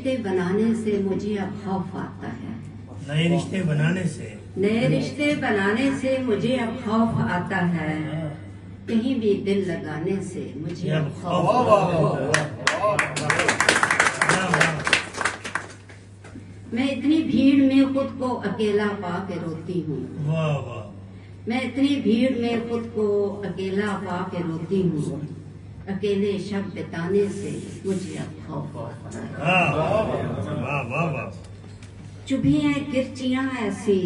रिश्ते बनाने से मुझे अब खौफ आता है। नए रिश्ते बनाने से मुझे अब खौफ आता है। कहीं भी दिल लगाने से मुझे अब खौफ आता है। मैं इतनी भीड़ में खुद को अकेला पा के रोती हूँ। मैं इतनी भीड़ में खुद को अकेला पा के रोती हूँ। अकेले शब बिताने से मुझे अब खौफ आता है। चुभी हैं किरचियां ऐसी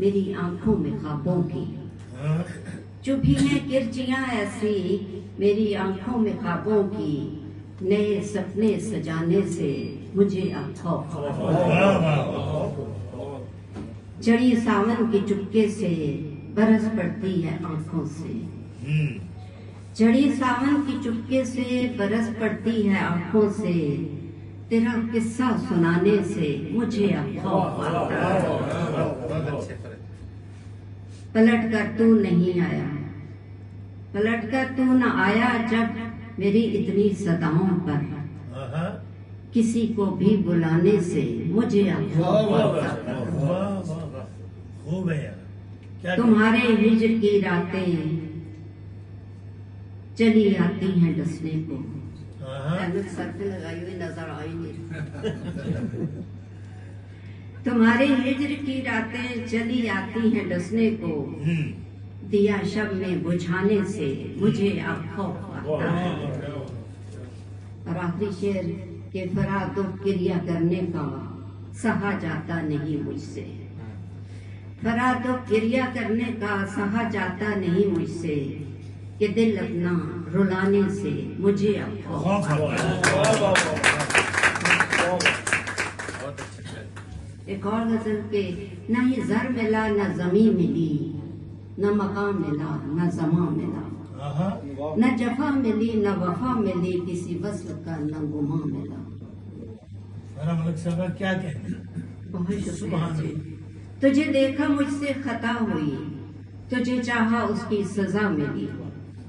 मेरी आंखों में ख्वाबों की। चुभी हैं किरचियां ऐसी मेरी आंखों में ख्वाबों की। नए सपने सजाने से मुझे अब खौफ आता है। चढ़ी सावन की चुपके से बरस पड़ती है आंखों से। चढ़ी सावन की चुपके से बरस पड़ती है आंखों से। तेरा किस्सा सुनाने से मुझे अब खौफ आता है। पलट कर तू नहीं आया, पलट कर तू न आया जब मेरी इतनी सदाओं पर। किसी को भी बुलाने से मुझे अब खौफ आता है। तुम्हारे हिज्र की रातें चली आती हैं डसने को। सर पे लगाई हुई नजर आई नहीं। तुम्हारे हिज्र की रातें चली आती हैं डसने को। दिया शब में बुझाने से मुझे अब खौफ आता है। और आखिरी शेर के फराद क्रिया करने का सहा जाता नहीं मुझसे। फराद क्रिया करने का सहा जाता नहीं मुझसे। कि दिल अपना रुलाने से मुझे अब खौफ आता है। एक और गजल के न ही ज़र मिला न ज़मीं मिली, न मकाम मिला न ज़मा मिला, न जफा मिली न वफा मिली, किसी वस्ल का न गुमा मिला। क्या कहते? बहुत शुक्रिया। तुझे देखा मुझसे खता हुई, तुझे चाहा उसकी सजा मिली।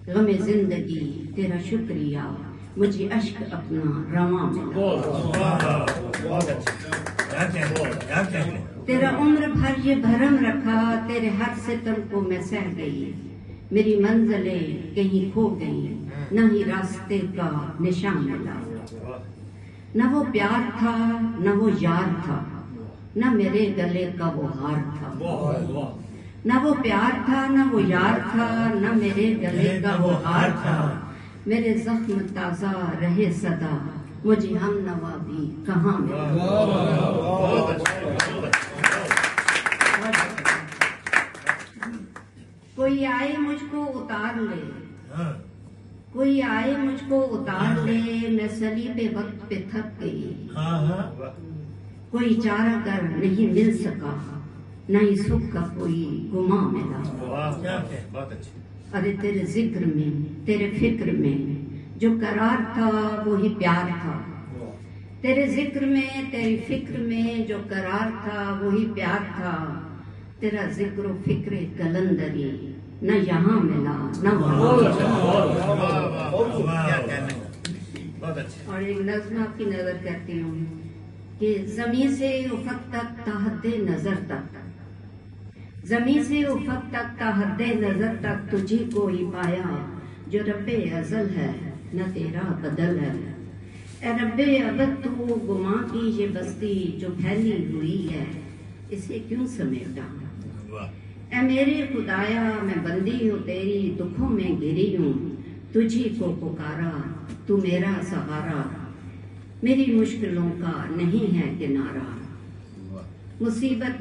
गमे जिंदगी तेरा शुक्रिया, मुझे अश्क अपना रवा मिला। तेरा उम्र भर ये भरम रखा, तेरे हर सितम को मैं सह गई। मेरी मंजिलें कहीं खो गई, न ही रास्ते का निशान मिला। न वो प्यार था न वो यार था, न मेरे गले का वो हार था। न वो प्यार था न वो यार था, न मेरे गले का वो हार था। मेरे जख्म ताजा रहे सदा, मुझे हम नवा भी कहाँ मिला। कोई आए मुझको उतार ले, कोई आए मुझको उतार ले, मैं सलीबे वक्त पे थक गई। कोई चारा कर नहीं मिल सका, नहीं सुख का कोई गुमा मिला। अरे तेरे जिक्र में तेरे फिक्र में जो करार था वो ही प्यार था। तेरे जिक्र में तेरी फिक्र में जो करार था वो ही प्यार था। तेरा जिक्र फिक्र कलंदरी न यहाँ मिला न वहाँ। और एक नज़्म आपकी नजर करती हूँ कि ज़मीं से उफ़क़ तक ताहद्दे नजर तक, ज़मीं से उफ़क़ तक ताहद्दे नजर तक तुझी को ही पाया। जो रब्बे अज़ल है न तेरा बदल है। ए रब्बे अबद तू गुमा की ये बस्ती जो फैली हुई है, इसे क्यों समेटा। ए मेरे खुदाया मैं बंदी हूँ तेरी, दुखों में गिरी हूँ, तुझी को पुकारा तू मेरा सहारा। मेरी मुश्किलों का नहीं है किनारा, मुसीबत में